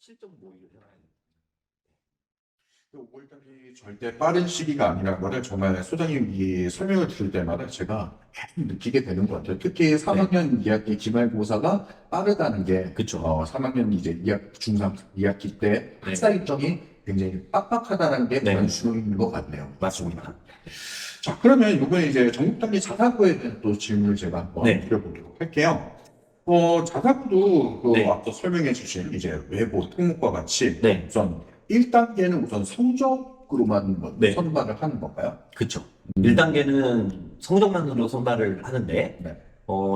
실적 모의를 해놔야 돼요. 5월달이 절대 빠른 시기가 아니라는 거를 정말 소장님이 설명을 들을 때마다 제가 계속 느끼게 되는 것 같아요. 특히 3학년 2학기 기말고사가 빠르다는 게, 그쵸. 3학년 이제 2학, 중3 2학기 때 네. 학사 일정이 굉장히 빡빡하다는 게 네. 변수인 것 같네요. 맞습니다. 자, 그러면 이번에 이제 전국단위 자사고에 대한 또 질문을 제가 한번 네. 드려보도록 할게요. 자사고도 그 네. 앞서 설명해 주신 이제 외고 특목과 같이 네. 우선 1단계는 우선 성적으로만 네. 선발을 하는 건가요? 그쵸. 1단계는 성적만으로 선발을 하는데, 네.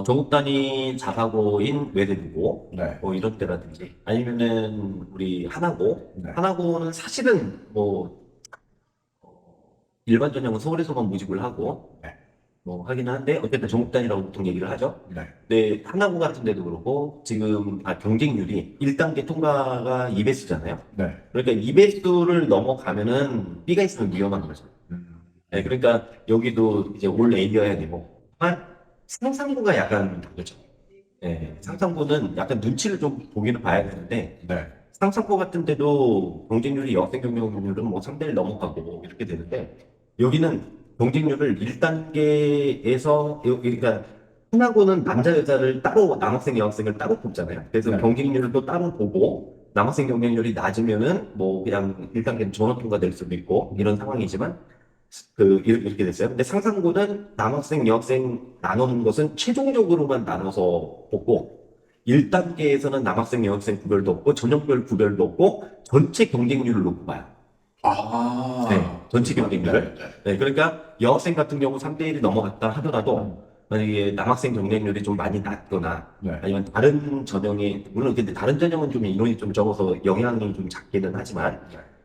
전국 단위 자사고인 외대부고, 네. 이런 데라든지, 아니면은 우리 하나고, 네. 하나고는 사실은 일반 전형은 서울에서만 모집을 하고, 네. 하긴 한데, 어쨌든 전국 단위라고 보통 얘기를 하죠. 네. 근데 하나고 같은 데도 그렇고, 지금, 경쟁률이 1단계 통과가 2배수잖아요. 네. 그러니까 2배수를 넘어가면은 B가 있으면 위험한 거죠. 네, 그러니까 여기도 이제 올 A여야 되고, 상상고가 약간 다르죠. 네, 상상고는 약간 눈치를 좀 보기는 봐야 되는데, 네. 상상고 같은 데도 경쟁률이 여학생 경쟁률은 뭐 3대1 넘어가고 이렇게 되는데, 여기는 경쟁률을 1단계에서, 그러니까 하나고는 남자 여자를 따로, 남학생 여학생을 따로 뽑잖아요. 그래서 네. 경쟁률도 따로 보고, 남학생 경쟁률이 낮으면은 뭐 그냥 1단계는 전원 통과될 수도 있고 이런 상황이지만 이렇게 됐어요. 근데 상상고는 남학생, 여학생 나누는 것은 최종적으로만 나눠서 뽑고 1단계에서는 남학생, 여학생 구별도 없고 전형별 구별도 없고 전체 경쟁률을 놓고 봐요. 아. 네, 전체 경쟁률을. 네. 네. 네, 그러니까 여학생 같은 경우 3대1이 넘어갔다 하더라도 만약에 남학생 경쟁률이 좀 많이 낮거나 네. 아니면 다른 전형이 물론 근데 다른 전형은 좀 인원이 좀 적어서 영향이 좀 작기는 하지만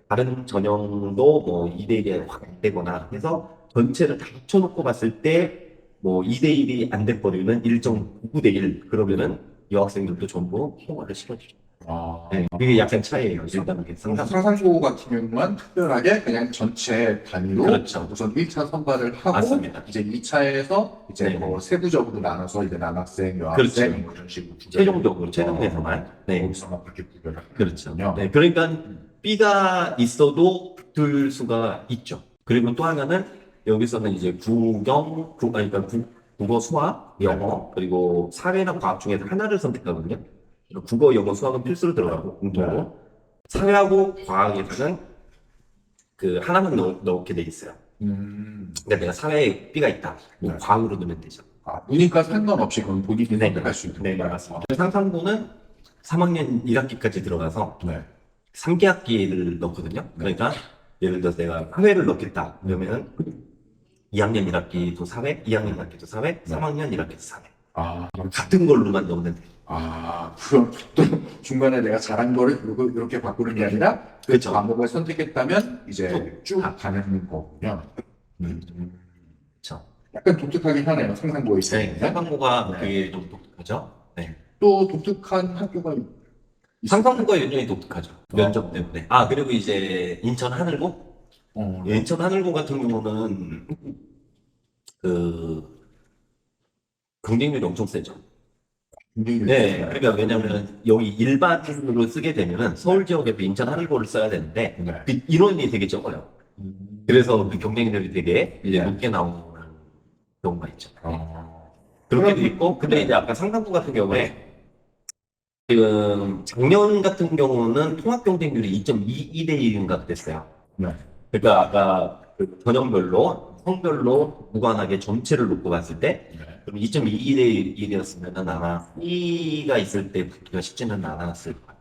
다른 전형도 뭐 2대1이 확 안 되거나 해서 전체를 다 합쳐놓고 봤을 때 뭐 2대1이 안 돼버리면 1.99대1 그러면은 여학생들도 전부 통과를 시켜주죠. 아. 네, 그게 약간 차이예요. 일단 상상고 같은 경우만 특별하게 그냥 전체 단위로 그렇죠. 우선 1차 선발을 하고 맞습니다. 이제 2차에서 이제 네. 뭐 세부적으로 나눠서 이제 남학생, 여학생 그렇죠. 뭐 이런 식으로 최종적으로 최종에서만. 네. 거기서만 그렇게 구별을 그렇죠. 하거든요. 네, 그러니까 B가 있어도 붙을 수가 있죠. 그리고 또 하나는 여기서는 이제 그러니까 국어, 수학, 영어, 그리고 사회나 과학 중에서 하나를 선택하거든요. 국어, 영어, 수학은 필수로 들어가고 공통으로. 사회하고 과학에서는 그 하나만 넣게 돼 있어요. 근데 내가 사회에 B가 있다. 뭐 네. 과학으로 넣으면 되죠. 문이과 상관없이 그건 본인이 선택할 수 있는 네, 건가요? 맞습니다. 상상고는 3학년 1학기까지 들어가서 네. 3개학기를 넣거든요. 그러니까 예를 들어서 내가 사회를 넣겠다. 그러면 2학년 1학기도 사회, 2학년 1학기도 사회, 3학년 1학기도 사회. 아, 같은 걸로만 넣으면 돼요. 그럼 또 중간에 내가 잘한 거를 이렇게 바꾸는 게 아니라 그 그렇죠. 과목을 선택했다면 이제 쭉 가는 거군요. 그렇죠. 약간 독특하긴 하네요. 상상고에 네, 있어요. 상상고가 네. 그게 좀 독특하죠. 네. 또 독특한 학교가 있어요. 상상고가 굉장히 독특하죠. 면접 때문에. 그리고 이제 인천 하늘고? 인천 하늘고 같은 경우는 그 경쟁률이 엄청 세죠. 네, 그러니까 왜냐면 여기 일반으로 쓰게 되면은 서울 지역에도 인천 하늘고를 써야 되는데 네. 그 인원이 되게 적어요. 그래서 그 경쟁률이 되게 이제 네. 높게 나오는 경우가 있죠. 어. 그렇게도 있고, 근데 이제 아까 상상고 같은 경우에 지금 작년 같은 경우는 통합 경쟁률이 2.22대 1인가 그랬어요. 네. 그러니까 아까 그 전형별로 성별로 무관하게 전체를 놓고 봤을 때 네. 그럼 2.22대 1이었으면 아마 B가 있을 때 붙기가 쉽지는 않았을 거예요.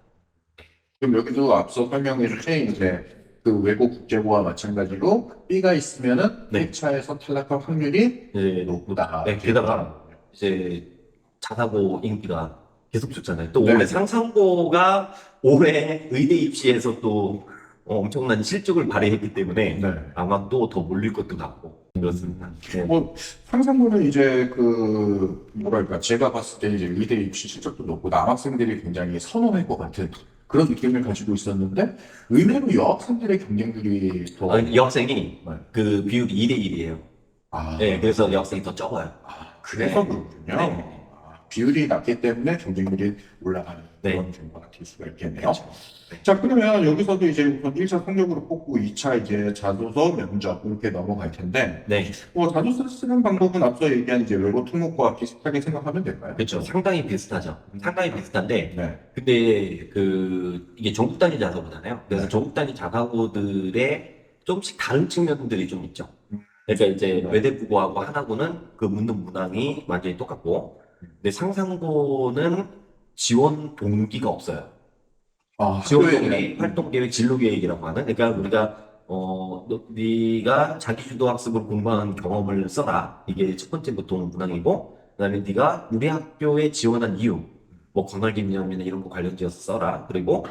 그럼 여기도 앞서 설명해 주신 이제 그 외국 국제고와 마찬가지로 B가 있으면은 네. 1차에서 탈락할 확률이 네, 높다. 네, 게다가 이제 자사고 인기가 계속 좋잖아요. 또 네. 올해 상상고가 올해 의대 입시에서 또 엄청난 실적을 발휘했기 때문에 네. 아마 또 더 몰릴 것도 같고 그렇습니다. 네. 뭐 상상고는 이제 그 뭐랄까 제가 봤을 때 이제 의대 입시 실적도 높고 남학생들이 굉장히 선호할 것 같은 그런 느낌을 가지고 있었는데 의외로 여학생들의 경쟁률이 더 여학생이 네. 그 비율이 2대 1이에요. 아, 네, 그래서 여학생이 더 적어요. 그래서 그렇군요. 네. 비율이 낮기 때문에 경쟁률이 올라가는 네. 그런 경우가 될 수가 있겠네요. 그렇죠. 네. 자, 그러면 여기서도 이제 우선 1차 성적으로 뽑고 2차 이제 자소서, 면접 이렇게 넘어갈 텐데, 네. 자소서 쓰는 방법은 앞서 얘기한 이제 외고 특목과 비슷하게 생각하면 될까요? 그렇죠. 상당히 비슷하죠. 상당히 비슷한데, 네. 근데 이게 전국 단위 자사고잖아요. 그래서 네. 전국 단위 자사고들의 조금씩 다른 측면들이 좀 있죠. 그러니까 이제 네. 외대부고하고 하나고는 그 묻는 문항이 완전히 똑같고, 근데 상상고는 지원 동기가 없어요. 지원 동기, 학교에 활동 계획, 진로 계획이라고 하는. 그러니까 우리가 네가 자기주도 학습을 공부한 경험을 써라. 이게 첫 번째 보통 문항이고, 그다음에 네가 우리 학교에 지원한 이유, 뭐 광활기념이나 이런 거 관련지어서 써라. 그리고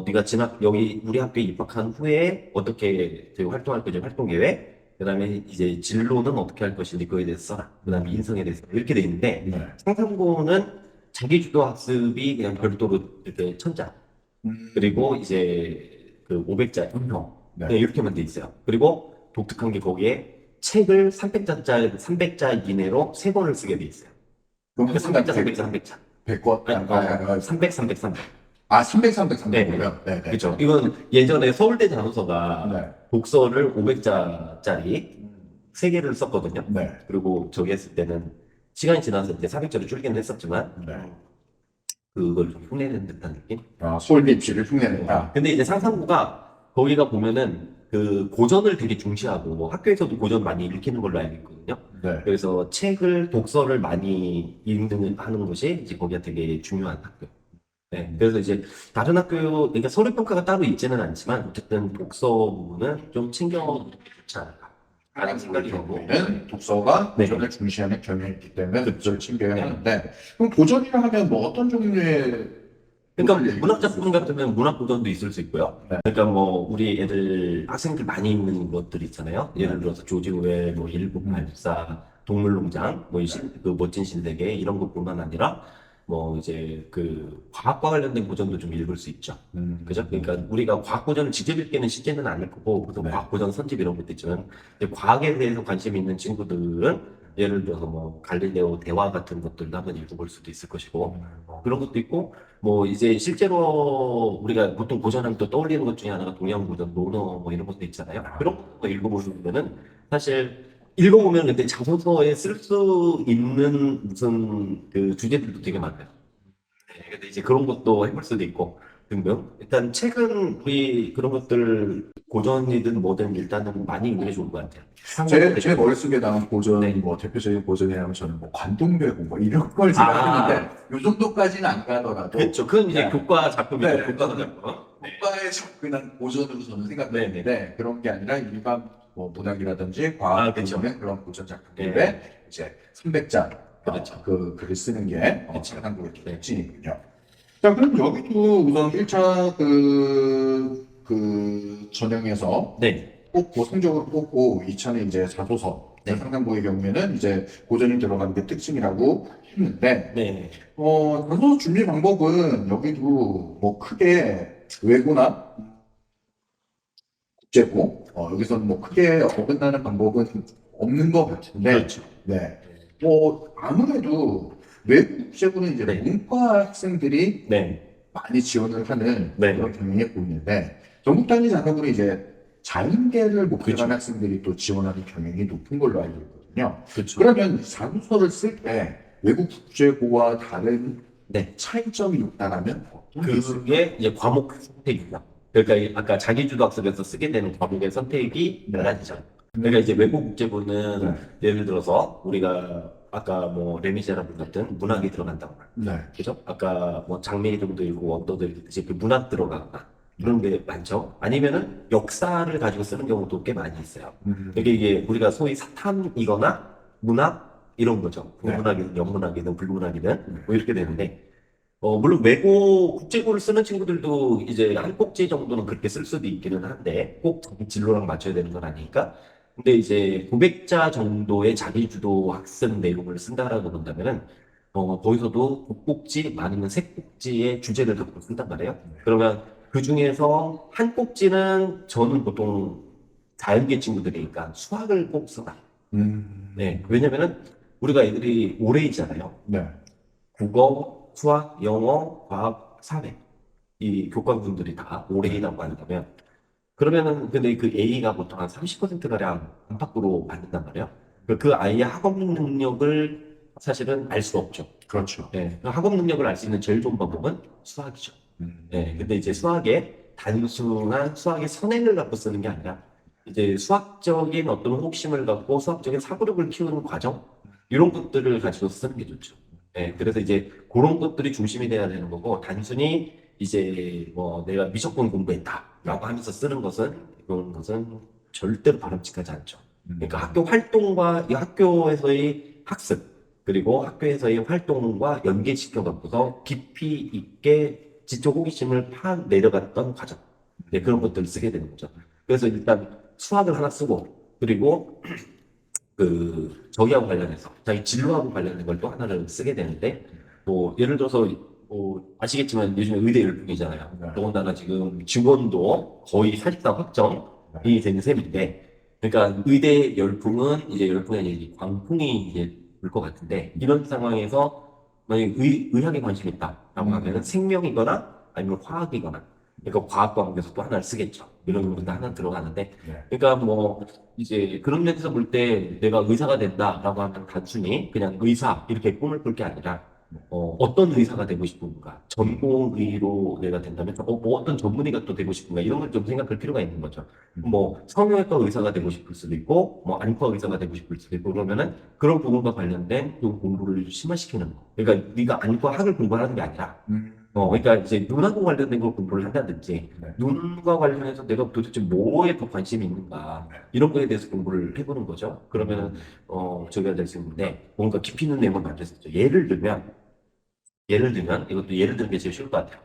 네가 여기 우리 학교에 입학한 후에 어떻게 되게 활동할 거지, 활동 계획. 그다음에 이제 진로는 어떻게 할 것인지 그거에 대해서 써라. 그다음에 인성에 대해서 이렇게 돼 있는데, 네. 상상고는 자기주도 학습이 그냥 별도로 이렇게 천자. 그리고 이제 그 500자 인형. 네. 네, 이렇게만 돼 있어요. 그리고 독특한 게 거기에 책을 300자 이내로 3권을 쓰게 돼 있어요. 그럼 그러니까 300자, 300자, 300자. 100권? 아니, 300, 300, 300. 300, 300, 네. 300이고요. 네, 네. 그렇죠. 이건 예전에 서울대 자소서가 네. 독서를 500자짜리 3개를 썼거든요. 네. 그리고 저기 했을 때는 시간이 지나서 이제 400자로 줄기는 했었지만, 네. 그걸 좀 흉내낸 듯한 느낌? 서울대 입시를 흉내낸다. 근데 이제 상상고가 거기가 보면은 그 고전을 되게 중시하고 뭐 학교에서도 고전 많이 읽히는 걸로 알고 있거든요. 네. 그래서 독서를 많이 하는 것이 이제 거기가 되게 중요한 학교. 네. 그래서 이제 다른 학교, 그러니까 서류 평가가 따로 있지는 않지만 어쨌든 독서 부분은 좀 챙겨 좋지 않을까. 라는 생각이 들고. 경우에는 독서가 네. 고전을 중시하는 경향이 있기 때문에 독서를 챙겨야 네. 하는데, 그럼 고전이라 하면 뭐 어떤 종류의 그러니까 문학 작품 같으면 문학 고전도 있을 수 있고요. 네. 그러니까 뭐 우리 애들 학생들 많이 읽는 것들 있잖아요. 예를 들어서 조지 오웰, 뭐 일곱팔사, 동물농장, 그 멋진 신세계 이런 것뿐만 아니라 뭐 이제 그 과학과 관련된 고전도 좀 읽을 수 있죠. 그죠? 그러니까 우리가 과학 고전을 직접 읽기는 쉽지는 않을 거고, 그래서 네. 과학 고전 선집 이런 것도 있지만, 이제 과학에 대해서 관심이 있는 친구들은 예를 들어서 뭐 갈릴레오 대화 같은 것들도 한번 읽어볼 수도 있을 것이고, 그런 것도 있고, 뭐 이제 실제로 우리가 보통 고전하면 또 떠올리는 것 중에 하나가 동양 고전, 논어 뭐 이런 것도 있잖아요. 그런 거 읽어보면은 사실 읽어보면 근데 자소서에 쓸 수 있는 무슨 그 주제들도 되게 많아요. 네, 근데 이제 그런 것도 해볼 수도 있고 등등. 일단 책은 우리 그런 것들 고전이든 뭐든 일단은 많이 읽는 게 좋은 것 같아요. 제 머릿속에 나온 고전, 네. 뭐 대표적인 고전이라면 저는 뭐 관동배고 뭐 이런 걸 생각했는데, 요 정도까지는 안 가더라도 그렇죠. 그건 이제 네. 교과 작품이죠. 네. 교과 작품. 국가에 접근한 고전으로 저는 생각했는데, 그런 게 아니라 일반 뭐 문학이라든지 과학 그렇죠. 등의 그런 고전 작품들에 이제 300자 그렇죠. 그 글을 쓰는 게 그렇죠. 한국의 특징이군요. 자, 그럼 여기도 우선 1차 그 전형에서 네. 뽑고 성적으로 뽑고 2차는 이제 자소서, 네. 상상고의 경우에는 이제 고전이 들어가는 게 특징이라고 했는데, 네. 자소서 준비 방법은 여기도 뭐 크게 외고나 국제고, 여기서는 뭐 크게 어긋나는 방법은 없는 것 같은데, 그렇죠. 네. 아무래도 외국 국제고는 이제 네. 문과 학생들이 네. 많이 지원을 하는 네. 그런 경향이 보이는데, 전국 단위 자격으로 이제 자연계를 목표로 그렇죠. 한 학생들이 또 지원하는 경향이 높은 걸로 알고 있거든요. 그렇죠. 그러면 자소서를 쓸 때 외국 국제고와 다른 네. 차이점이 있다라면 어떤 게 있을까요? 그게 이제 과목 선택입니다. 그러니까 아까 자기주도 학습에서 쓰게 되는 과목의 선택이 네. 달라지죠. 그러니까 이제 외국 국제부는 네. 예를 들어서 우리가 아까 뭐 레미제라블 같은 문학이 들어간다고 말이에요. 네. 그죠? 아까 뭐 장미 이름도 읽고 언어도 읽듯이 그 문학 들어가거나 그런 게 많죠. 아니면은 역사를 가지고 쓰는 경우도 꽤 많이 있어요. 그러니까 이게 우리가 소위 사탐이거나 문학 이런 거죠. 네. 국문학이든 영문학이든 불문학이든 뭐 이렇게 되는데 물론 외고 국제고를 쓰는 친구들도 이제 한 꼭지 정도는 그렇게 쓸 수도 있기는 한데 꼭 자기 진로랑 맞춰야 되는 건 아니니까. 근데 이제 900자 정도의 자기주도 학습 내용을 쓴다라고 본다면은 거기서도 국꼭지 아니면 세 꼭지의 주제를 갖고 쓴단 말이에요. 그러면 그 중에서 한 꼭지는 저는 보통 자연계 친구들이니까 수학을 꼭 써라. 네, 왜냐면은 우리가 애들이 오래 있잖아요. 네. 국어, 수학, 영어, 과학, 사회 이 교과분들이 다 올해 A라고 한다면 그러면은 근데 그 A가 보통 한 30%가량 안팎으로 받는단 말이에요. 그 아이의 학업 능력을 사실은 알 수가 없죠. 그렇죠. 네, 그 학업 능력을 알 수 있는 제일 좋은 방법은 수학이죠. 네, 근데 이제 수학에 단순한 수학의 선행을 갖고 쓰는 게 아니라 이제 수학적인 어떤 호기심을 갖고 수학적인 사고력을 키우는 과정 이런 것들을 가지고 쓰는 게 좋죠. 네, 그래서 이제 그런 것들이 중심이 돼야 되는 거고 단순히 이제 뭐 내가 미적분 공부했다라고 하면서 쓰는 것은 그런 것은 절대로 바람직하지 않죠. 그러니까 학교 활동과 이 학교에서의 학습 그리고 학교에서의 활동과 연계시켜 갖고서 깊이 있게 지적 호기심을 팍 내려갔던 과정. 네, 그런 것들을 쓰게 되는 거죠. 그래서 일단 수학을 하나 쓰고 그리고 그 저기하고 관련해서 자기 진로하고 관련된 걸 또 하나를 쓰게 되는데 뭐 예를 들어서 뭐 아시겠지만 요즘에 의대 열풍이잖아요. 네. 더군다나 지금 지원도 거의 사실상 확정이 되는 셈인데 그러니까 의대 열풍은 이제 열풍이 아니라 이제 광풍이 이제 불 것 같은데 이런 상황에서 만약에 의학에 관심이 있다라고 하면은 생명이거나 아니면 화학이거나 그러니까 과학 과목에서 또 하나를 쓰겠죠. 이런 것도 하나 들어가는데 네. 그러니까 뭐 이제 그런 면에서 볼 때 내가 의사가 된다라고 하면 단순히 그냥 의사 이렇게 꿈을 꿀 게 아니라 어떤 의사가 되고 싶은가 전공의로 내가 된다면 뭐 어떤 전문의가 또 되고 싶은가 이런 걸 좀 생각할 필요가 있는 거죠. 뭐 성형외과 의사가 되고 싶을 수도 있고 뭐 안과 의사가 되고 싶을 수도 있고 그러면은 그런 부분과 관련된 좀 공부를 심화시키는 거. 그러니까 네가 안과 학을 공부하는 게 아니라 그러니까 이제 눈하고 관련된 걸 공부를 한다든지, 네. 눈과 관련해서 내가 도대체 뭐에 더 관심이 있는가, 이런 거에 대해서 공부를 해보는 거죠. 그러면은, 저기가 될 수 있는데, 뭔가 깊이 있는 내용을 만들 수 있죠. 예를 들면, 이것도 예를 드는 게 제일 쉬울 것 같아요.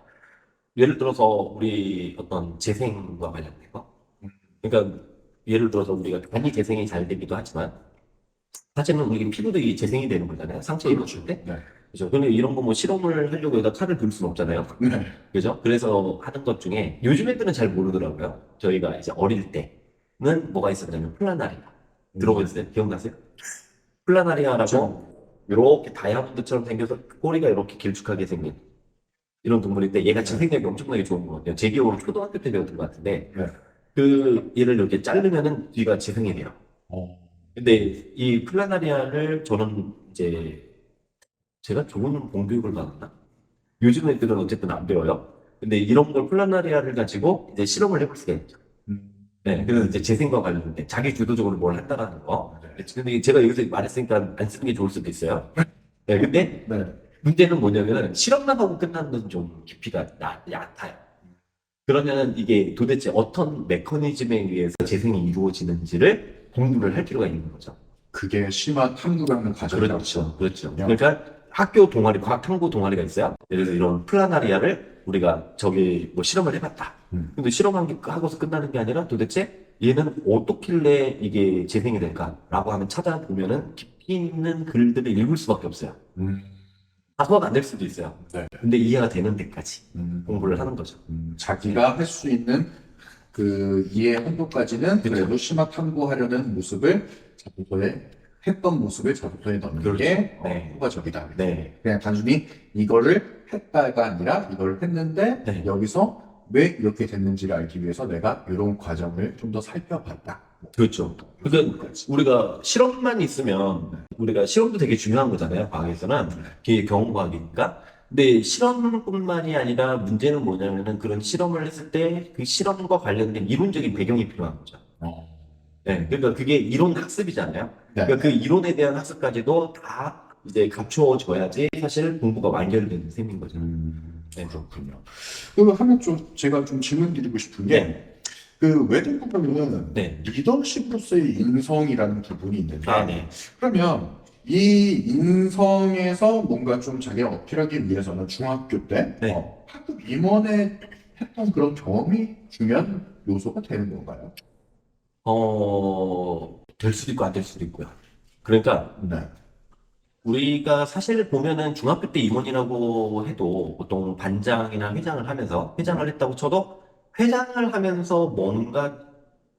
예를 들어서, 우리 어떤 재생과 관련된 거. 그러니까, 예를 들어서 우리가 간이 재생이 잘 되기도 하지만, 사실은 우리 피부도 이 재생이 되는 거잖아요. 상처 입었을 때. 네. 그죠? 근데 이런 거 뭐 실험을 하려고 여기다 칼을 들 수는 없잖아요. 네. 그죠? 그래서 하는 것 중에 요즘 애들은 잘 모르더라고요. 저희가 이제 어릴 때는 뭐가 있었냐면 플라나리아. 들어보셨어요? 기억나세요? 플라나리아라고 이렇게 다이아몬드처럼 생겨서 꼬리가 이렇게 길쭉하게 생긴 이런 동물인데 얘가 재생력이 엄청나게 좋은 것 같아요. 제 기억으로 초등학교 때 배웠던 것 같은데 네. 그 얘를 이렇게 자르면은 뒤가 재생이 돼요. 어. 근데 이 플라나리아를 저는 이제 제가 좋은 공교육을 받았나? 요즘 애들은 어쨌든 안 배워요. 근데 이런 걸 플라나리아를 가지고 이제 실험을 해볼 수가 있죠. 네, 그래서 이제 재생과 관련된 자기 주도적으로 뭘 한다라는 거. 네. 근데 제가 여기서 말했으니까 안 쓰는 게 좋을 수도 있어요. 네, 근데 네. 문제는 뭐냐면 실험만 하고 끝나는 건 좀 깊이가 얕아요. 그러면 이게 도대체 어떤 메커니즘에 의해서 재생이 이루어지는지를 공부를 할 필요가 있는 거죠. 그게 심한 탐구라는 과정이라고. 그렇죠. 그렇죠. 그냥 그러니까 학교 동아리, 과학 탐구 동아리가 있어요. 예를 들어서 이런 플라나리아를 우리가 저기 뭐 실험을 해봤다. 근데 실험한 게 하고서 끝나는 게 아니라 도대체 얘는 어떻길래 이게 재생이 될까라고 하면 찾아보면은 깊이 있는 글들을 읽을 수밖에 없어요. 음. 다 소화가 안 될 수도 있어요. 네. 근데 이해가 되는 데까지 음. 공부를 하는 거죠. 자기가 할 수 있는 그 이해 한도까지는 그렇죠. 그래도 심화 탐구하려는 모습을 자소서에 했던 모습을 자소서에 넣는 그렇죠. 게 네. 효과적이다. 네. 그냥 단순히 이거를 했다가 아니라 이걸 했는데 네. 여기서 왜 이렇게 됐는지를 알기 위해서 내가 이런 과정을 좀 더 살펴봤다. 그렇죠. 그러니까 우리가 실험만 있으면 우리가 실험도 되게 중요한 거잖아요. 과학에서는 그게 경험과학이니까. 근데 실험뿐만이 아니라 문제는 뭐냐면은 그런 실험을 했을 때 그 실험과 관련된 이론적인 배경이 필요한 거죠. 어. 네, 그러니까 그게 이론 학습이잖아요. 네. 그러니까 그 이론에 대한 학습까지도 다 이제 갖추어져야지 사실 공부가 완결되는 셈인 거죠. 네. 그렇군요. 그리고 하면 좀 제가 좀 질문 드리고 싶은 게 네. 그 외대 부분은 네. 리더십으로서의 인성이라는 부분이 있는데 아, 네. 그러면 이 인성에서 뭔가 좀 자기를 어필하기 위해서는 중학교 때 네. 학급 임원에 했던 그런 경험이 중요한 요소가 되는 건가요? 될 수도 있고 안 될 수도 있고요. 그러니까 네. 우리가 사실 보면은 중학교 때 임원이라고 해도 보통 반장이나 회장을 하면서 회장을 했다고 쳐도 회장을 하면서 뭔가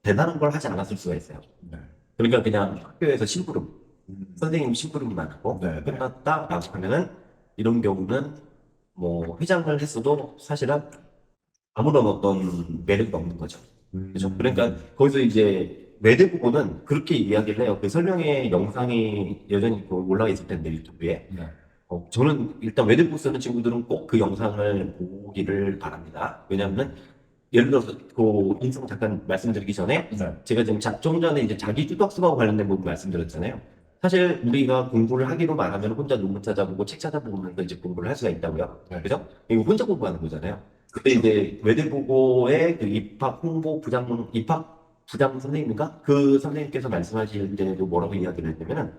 대단한 걸 하지 않았을 수가 있어요. 네. 그러니까 그냥 학교에서 심부름, 선생님 심부름만 하고 네, 네. 끝났다라고 하면은 이런 경우는 뭐 회장을 했어도 사실은 아무런 어떤 매력이 없는 거죠. 그죠? 그러니까 거기서 이제 외대 부분은 그렇게 이야기를 해요. 그 설명회 영상이 여전히 그 올라가 있을 텐데 유튜브에. 네. 저는 일단 외대 부분 쓰는 친구들은 꼭 그 영상을 보기를 바랍니다. 왜냐하면 예를 들어서 그 인성 잠깐 말씀드리기 전에 네. 제가 지금 좀 전에 이제 자기 주덕수하고 관련된 부분 말씀드렸잖아요. 사실 우리가 공부를 하기로 말하면 혼자 논문 찾아보고 책 찾아보면서 이제 공부를 할 수가 있다고요. 네. 그죠? 이거 혼자 공부하는 거잖아요. 근데 이제 외대부고의 그 입학 홍보 부장, 입학 부장 선생님인가? 그 선생님께서 말씀하실 때도 뭐라고 이야기를 했냐면은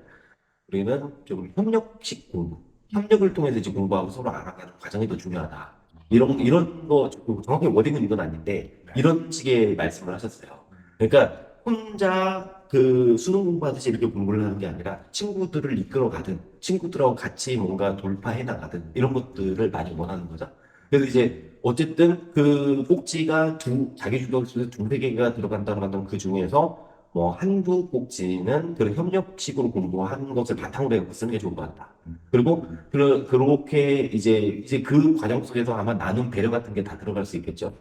우리는 좀 협력식 공부, 협력을 통해서 이제 공부하고 서로 알아가는 과정이 더 중요하다. 이런 거, 정확히 워딩은 이건 아닌데, 이런 식의 말씀을 하셨어요. 그러니까 혼자 그 수능 공부하듯이 이렇게 공부를 하는 게 아니라 친구들을 이끌어 가든, 친구들하고 같이 뭔가 돌파해 나가든, 이런 것들을 많이 원하는 거죠. 그래서 이제 어쨌든 그 꼭지가 자기 주도에서 두세 개가 들어간다는 건 그 중에서 뭐 한두 꼭지는 그런 협력식으로 공부한 것을 바탕으로 해서 쓰는 게 좋을 것 같다. 그리고 그렇게 이제 그 과정 속에서 아마 나눔 배려 같은 게 다 들어갈 수 있겠죠.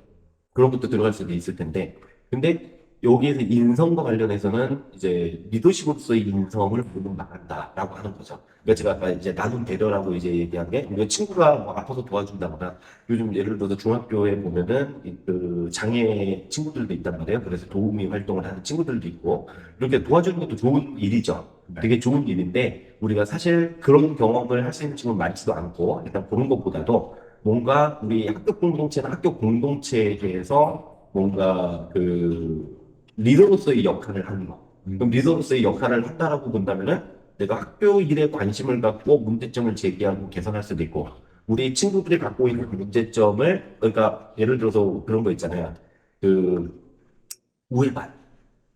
그런 것도 들어갈 수도 있을 텐데. 근데 여기에서 인성과 관련해서는 이제 리더십으로서의 인성을 보면 나간다라고 하는 거죠. 그러니까 제가 아까 이제 나눔 배려라고 이제 얘기한 게 우리가 친구가 뭐 아파서 도와준다거나 요즘 예를 들어서 중학교에 보면은 그 장애 친구들도 있단 말이에요. 그래서 도우미 활동을 하는 친구들도 있고 이렇게 도와주는 것도 좋은 일이죠. 되게 좋은 일인데 우리가 사실 그런 경험을 할 수 있는 친구는 많지도 않고 일단 그런 것보다도 뭔가 우리 학교 공동체나 학교 공동체에 대해서 뭔가 그 리더로서의 역할을 하는 거. 그럼 리더로서의 역할을 한다라고 본다면은 내가 학교 일에 관심을 갖고 문제점을 제기하고 개선할 수도 있고 우리 친구들이 갖고 있는 문제점을 그러니까 예를 들어서 그런 거 있잖아요. 그 우회반.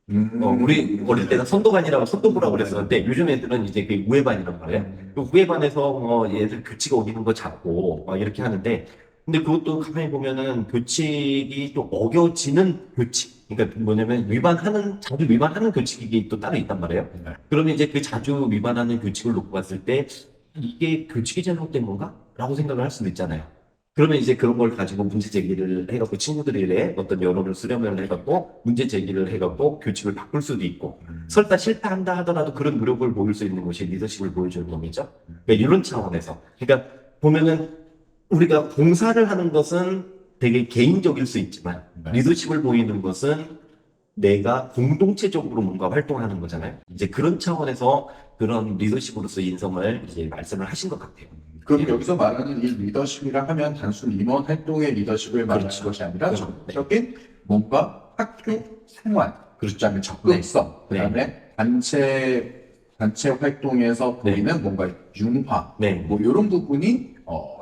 우리 어릴 때는 선도반이라고 선도부라고 그랬었는데 요즘 애들은 이제 그 우회반이란 말이에요. 그 우회반에서 뭐 얘들 규칙 어기는 거 잡고 막 이렇게 하는데 근데 그것도 가만히 보면은 규칙이 또 어겨지는 규칙. 그러니까 뭐냐면 자주 위반하는 규칙이 또 따로 있단 말이에요. 네. 그러면 이제 그 자주 위반하는 규칙을 놓고 봤을 때 이게 규칙이 잘못된 건가? 라고 생각을 할 수도 있잖아요. 그러면 이제 그런 걸 가지고 문제 제기를 해갖고 친구들이래 어떤 여론을 수렴을 해갖고 문제 제기를 해갖고 규칙을 바꿀 수도 있고 설사 실패한다 하더라도 그런 노력을 보일 수 있는 것이 리더십을 보여주는 거겠죠. 그러니까 이런 차원에서 그러니까 보면은 우리가 봉사를 하는 것은 되게 개인적일 수 있지만 네. 리더십을 보이는 것은 내가 공동체적으로 뭔가 활동하는 거잖아요. 이제 그런 차원에서 그런 리더십으로서 인성을 이제 말씀을 하신 것 같아요. 그럼 예. 여기서 말하는 이 리더십이라 하면 단순 임원 활동의 리더십을 말하는 그렇죠. 것이 아니라 그렇죠. 적극적인 뭔가 학교 생활, 그다음에 접근성, 네. 그다음에 단체 활동에서 네. 보이는 뭔가 융화, 네. 뭐 이런 부분이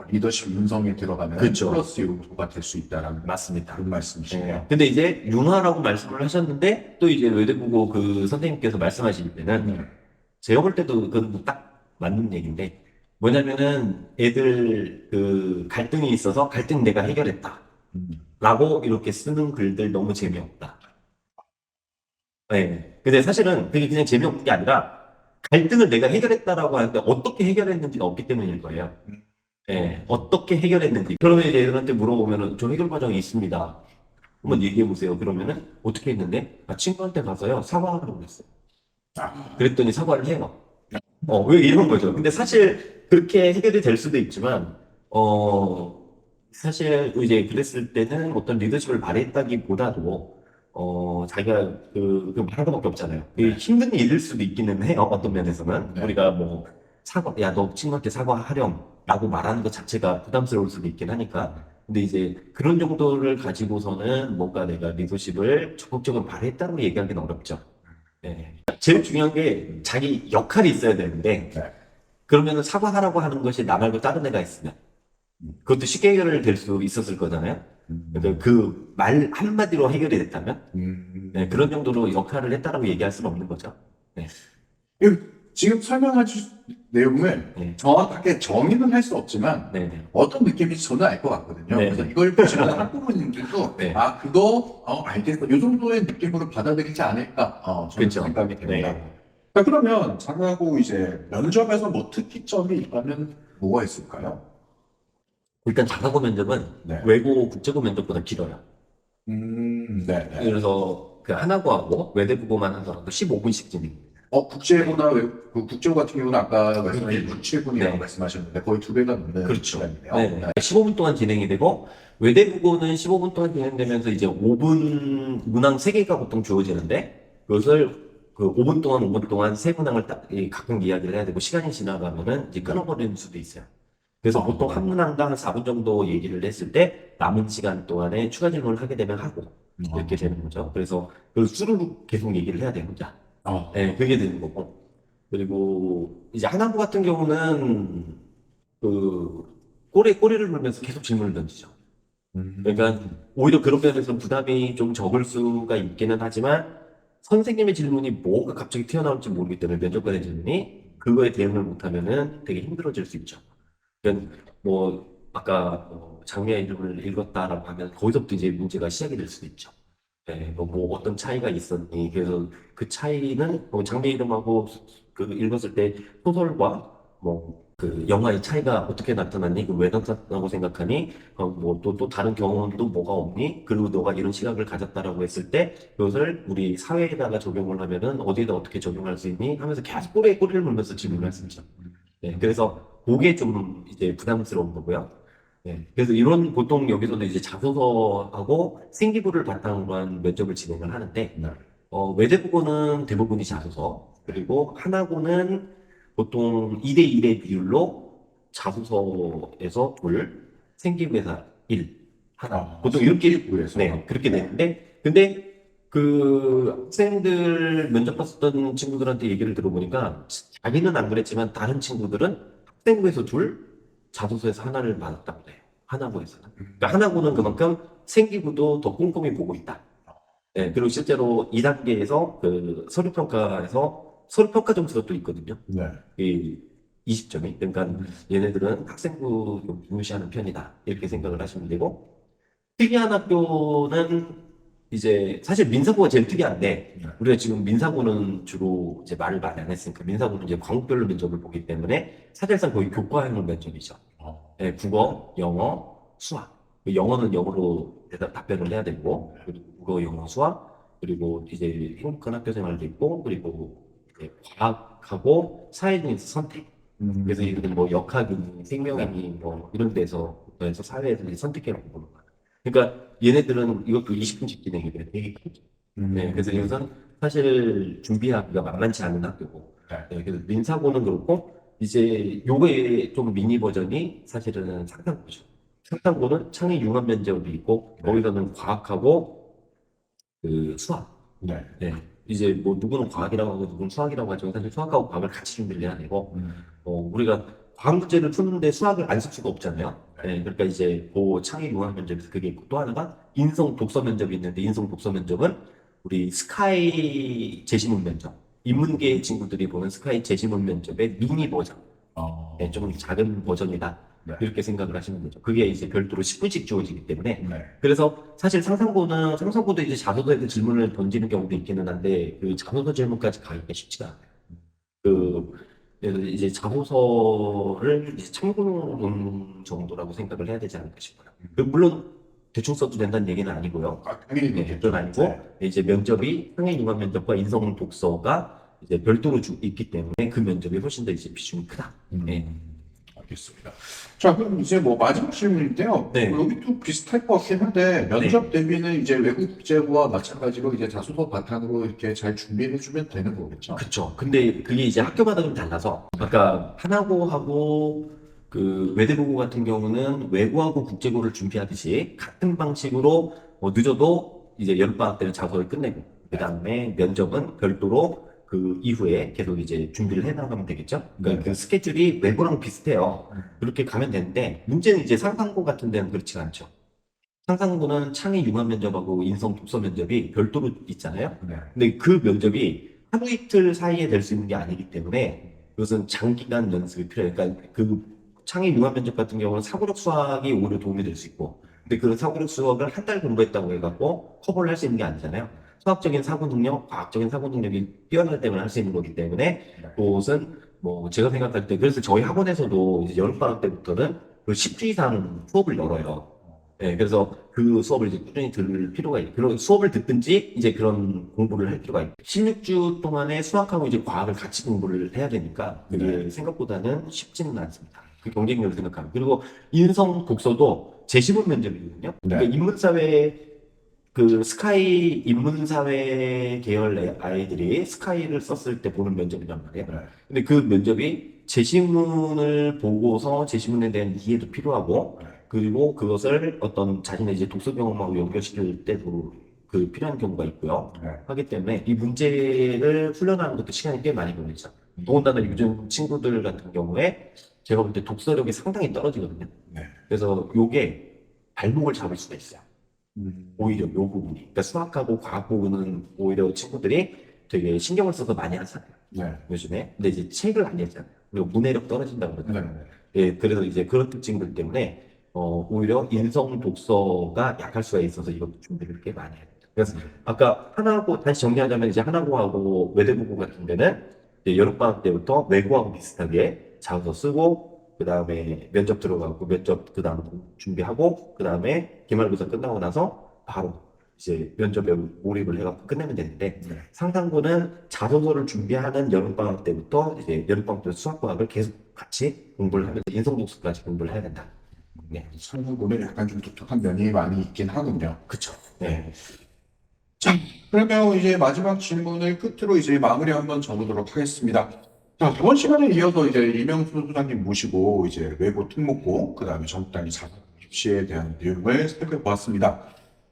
리더십 윤성에 들어가면 그렇죠. 플러스 요소가 될 수 있다라는 맞습니다. 그런 말씀이시네요. 근데 이제 융화라고 말씀을 하셨는데 또 이제 외대부고 그 선생님께서 말씀하실 때는 제가 볼 때도 그건 딱 맞는 얘기인데 뭐냐면은 애들 그 갈등이 있어서 갈등 내가 해결했다 라고 이렇게 쓰는 글들 너무 재미없다. 네. 근데 사실은 그게 그냥 재미없는 게 아니라 갈등을 내가 해결했다라고 하는데 어떻게 해결했는지는 없기 때문일 거예요. 예, 어떻게 해결했는지. 그러면 이제 애들한테 물어보면은 저 해결 과정이 있습니다. 한번 얘기해 보세요. 그러면은 어떻게 했는데? 친구한테 가서요 사과하라고 그랬어요. 그랬더니 사과를 해요. 왜 이런 거죠. 근데 사실 그렇게 해결이 될 수도 있지만 사실 이제 그랬을 때는 어떤 리더십을 발휘했다기보다도 자기가 말한 것밖에 없잖아요. 그게 힘든 일일 수도 있기는 해요. 어떤 면에서는 네. 우리가 뭐 야 너 친구한테 사과하렴라고 말하는 것 자체가 부담스러울 수도 있긴 하니까. 근데 이제 그런 정도를 가지고서는 뭔가 내가 리더십을 적극적으로 발휘했다고 얘기하기는 어렵죠. 네. 제일 중요한 게 자기 역할이 있어야 되는데 네. 그러면은 사과하라고 하는 것이 나 말고 다른 애가 있으면 그것도 쉽게 해결될 수 있었을 거잖아요. 그러니까 그 말 한마디로 해결이 됐다면 네, 그런 정도로 역할을 했다라고 얘기할 수는 없는 거죠. 네. 지금 설명하신 내용을 네. 정확하게 정의는 할 수 없지만 네, 네. 어떤 느낌인지 저는 알 것 같거든요. 네. 그래서 이걸 보시는 학부모님들도 네. 그거 알겠어. 이 정도의 느낌으로 받아들이지 않을까 저는 그렇죠. 생각이 됩니다. 네. 그러면 장하고 이제 면접에서 뭐 특이점이 있다면 뭐가 있을까요? 일단 자사고 면접은 네. 외고 국제고 면접보다 길어요. 네, 네. 그래서 그 하나고하고 외대부고만 하더라도 15분씩 진행입니다. 국제고나 그 국제고 같은 경우는 아까 말씀하신 6, 7분이라고 네. 말씀하셨는데 거의 2배가 넘는 그렇죠. 시간이네요. 네. 15분 동안 진행이 되고, 외대부고는 15분 동안 진행되면서 이제 5분, 문항 3개가 보통 주어지는데, 그것을 그 5분 동안 5분 동안 세 문항을 딱 각각 이야기를 해야 되고, 시간이 지나가면은 이제 끊어버리는 수도 있어요. 그래서 보통 한 문항당 4분 정도 얘기를 했을 때, 남은 시간 동안에 추가 질문을 하게 되면 하고, 이렇게 되는 거죠. 그래서 그 수르륵 계속 얘기를 해야 되는 거죠. 네, 그게 되는 거고. 그리고 이제 하나부 같은 경우는 꼬리를 물면서 계속 질문을 던지죠. 그러니까 오히려 그런 면에서 부담이 좀 적을 수가 있기는 하지만 선생님의 질문이 뭐가 갑자기 튀어나올지 모르기 때문에 면접관의 질문이 그거에 대응을 못하면은 되게 힘들어질 수 있죠. 그러니까 뭐 아까 장미의 이름을 읽었다라고 하면 거기서부터 이제 문제가 시작이 될 수도 있죠. 네, 뭐 어떤 차이가 있었니? 그래서 그 차이는 장미 이름하고 그 읽었을 때 소설과 뭐 그 영화의 차이가 어떻게 나타났니? 그 왜 나타났다고 생각하니? 또 다른 경험도 뭐가 없니? 그리고 너가 이런 시각을 가졌다라고 했을 때 그것을 우리 사회에다가 적용을 하면은 어디에다 어떻게 적용할 수 있니? 하면서 계속 꼬리를 물면서 질문을 했습니다. 네, 그래서 그게 좀 이제 부담스러운 거고요. 네, 그래서 이런 보통 여기서도 이제 자소서하고 생기부를 바탕으로 한 면접을 진행을 하는데 네. 외대부고는 대부분이 자소서, 그리고 하나고는 보통 2대 1의 비율로 자소서에서 둘, 생기부에서 1, 하나. 보통 이렇게, 구에서 네, 그렇게 되는데, 근데 그 학생들 면접 봤었던 친구들한테 얘기를 들어보니까 자기는 안 그랬지만 다른 친구들은 학생부에서 둘, 자소서에서 하나를 받았다고 해요. 하나고에서는. 그러니까 하나고는 그만큼 생기부도 더 꼼꼼히 보고 있다. 네, 그리고 실제로 2단계에서 그 서류평가 점수가 또 있거든요. 네. 이 20점이. 그러니까 얘네들은 학생부 좀 중요시하는 편이다. 이렇게 생각을 하시면 되고, 특이한 학교는 이제 사실 민사고가 제일 특이한데, 네. 우리가 지금 민사고는 주로 이제 말을 많이 안 했으니까 민사고는 이제 과목별로 면접을 보기 때문에 사실상 거의 교과형을 면접이죠. 네, 국어, 영어, 수학. 그 영어는 영어로 답변을 해야 되고, 그리고 국어, 영어, 수학, 그리고 이제 행복한 학교 생활도 있고, 그리고 이제 과학하고 사회 중에서 선택. 그래서 이런 뭐 역학이니 생명이니 뭐 이런 데서 사회에서 이제 선택해라고 보는 거야. 그러니까 얘네들은 이것도 20분씩 진행이 돼. 되게 크죠. 네, 그래서 이것은 사실 준비하기가 만만치 않은 학교고. 네, 그래서 민사고는 그렇고, 이제 요거의 좀 미니 버전이 사실은 상상고죠. 상상고는 창의 융합 면접이 있고, 거기서는 과학하고 그 수학. 네. 네. 이제 뭐 누구는 과학이라고 하고 누구는 수학이라고 하지만 사실 수학하고 과학을 같이 준비를 해야 되고, 우리가 과학 문제를 푸는데 수학을 안 쓸 수가 없잖아요. 네, 그러니까 이제 그 창의 융합 면접에서 그게 있고, 또 하나가 인성 독서 면접이 있는데, 인성 독서 면접은 우리 스카이 제시문 면접, 인문계 친구들이 보는 스카이 제시문 면접의 미니 버전, 네, 조금 작은 버전이다. 네. 이렇게 생각을 하시면 되죠. 그게 이제 별도로 10분씩 주어지기 때문에. 네. 그래서 사실 상상고도 이제 자소서에서 질문을 던지는 경우도 있기는 한데, 그 자소서 질문까지 가기가 쉽지가 않아요. 그래서 이제 자소서를 이제 참고문 정도라고 생각을 해야 되지 않을까 싶어요. 물론 대충 써도 된다는 얘기는 아니고요. 당연히 네, 그렇겠죠. 그건 아니고 이제 면접이 상해 융합 면접과 인성 독서가 이제 별도로 있기 때문에 그 면접이 훨씬 더 이제 비중이 크다. 네. 알겠습니다. 자, 그럼 이제 뭐 마지막 질문인데요. 네. 여기도 비슷할 것 같긴 한데 면접 대비는 이제 외국 국제고와 마찬가지로 이제 자소서 바탕으로 이렇게 잘 준비해주면 되는 거겠죠. 그쵸. 근데 그게 이제 학교마다 좀 달라서, 아까 하나고하고 그 외대부고 같은 경우는 외고하고 국제고를 준비하듯이 같은 방식으로 늦어도 이제 여름방학 때는 자소를 끝내고, 그 다음에 면접은 별도로 그 이후에 계속 이제 준비를 해 나가면 되겠죠. 그러니까 그 스케줄이 외고랑 비슷해요. 그렇게 가면 되는데, 문제는 이제 상상고 같은 데는 그렇지 않죠. 상상고는 창의 융합 면접하고 인성 독서 면접이 별도로 있잖아요. 네. 근데 그 면접이 하루 이틀 사이에 될 수 있는 게 아니기 때문에 그것은 장기간 연습이 필요해요. 그러니까 그 창의 융합 면접 같은 경우는 사고력 수학이 오히려 도움이 될 수 있고, 근데 그 사고력 수학을 한 달 공부했다고 해갖고 커버를 할 수 있는 게 아니잖아요. 수학적인 사고 능력, 과학적인 사고 능력이 뛰어날 때만 할 수 있는 거기 때문에 그것은 뭐 제가 생각할 때 그래서 저희 학원에서도 이제 여름방학 때부터는 그 10주 이상 수업을 열어요. 예, 그래서 그 수업을 이제 꾸준히 들을 필요가 있고, 그런 수업을 듣든지 이제 그런 공부를 할 필요가 있고, 16주 동안에 수학하고 이제 과학을 같이 공부를 해야 되니까 그게 생각보다는 쉽지는 않습니다. 그 경쟁력을 생각하면. 그리고 인성 독서도 제시문 면접이거든요. 그러니까 인문사회 그 스카이 인문사회 계열 아이들이 스카이를 썼을 때 보는 면접이란 말이에요. 근데 그 면접이 제시문을 보고서 제시문에 대한 이해도 필요하고, 그리고 그것을 어떤 자신의 이제 독서 경험하고 연결시킬 때도 그 필요한 경우가 있고요. 하기 때문에 이 문제를 훈련하는 것도 시간이 꽤 많이 걸리죠. 더군다나 요즘 친구들 같은 경우에 제가 볼 때 독서력이 상당히 떨어지거든요. 그래서 요게 발목을 잡을 수가 있어요. 오히려 요 부분이. 그러니까 수학하고 과학 부분은 오히려 친구들이 되게 신경을 써서 많이 하잖아요. 요즘에. 근데 이제 책을 안 읽잖아요. 그리고 문해력 떨어진다고 그러잖아요. 예, 그래서 이제 그런 특징들 때문에, 오히려 인성 독서가 약할 수가 있어서 이것도 준비를 꽤 많이 해야 됩니다. 그래서 아까 하나고, 다시 정리하자면 이제 하나고하고 외대부고 같은 데는 이제 여름방학 때부터 외고하고 비슷하게 자소서 쓰고, 그 다음에 면접 들어가고 면접 그 다음 준비하고 그 다음에 기말고사 끝나고 나서 바로 이제 면접에 몰입을 해갖고 끝내면 되는데 상당부는 자소서를 준비하는 여름방학 때부터 이제 여름방학 때 수학과학을 계속 같이 공부를 하면서 인성독서까지 공부를 해야 된다. 네, 상호고는 약간 좀 독특한 면이 많이 있긴 하군요. 그쵸. 네. 자, 그러면 이제 마지막 질문을 끝으로 이제 마무리 한번 적어보도록 하겠습니다. 자, 저번 시간에 이어서 이제 이명수 소장님 모시고 이제 외고 특목고, 그 다음에 전국단위 자사 입시에 대한 내용을 살펴보았습니다.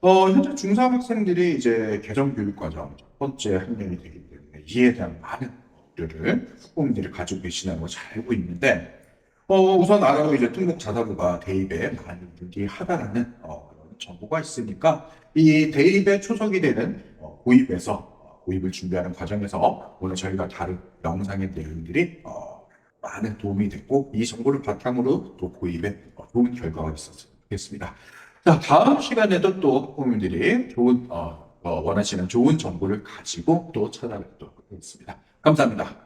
현재 중3 학생들이 이제 개정교육과정 첫 번째 학년이 되기 때문에 이에 대한 많은 우려를 학부모님들이 가지고 계시다는 걸 잘 알고 있는데, 우선 아래로 이제 특목 자사고가 대입에 많은 분들이 하다라는 그런 정보가 있으니까 이 대입에 초석이 되는 고입을 준비하는 과정에서 오늘 저희가 다룬 영상의 내용들이 많은 도움이 됐고 이 정보를 바탕으로 또 고입에 좋은 결과가 있었으면 좋겠습니다. 자, 다음 시간에도 또 학부모님들이 좋은 원하시는 좋은 정보를 가지고 또 찾아뵙도록 하겠습니다. 감사합니다.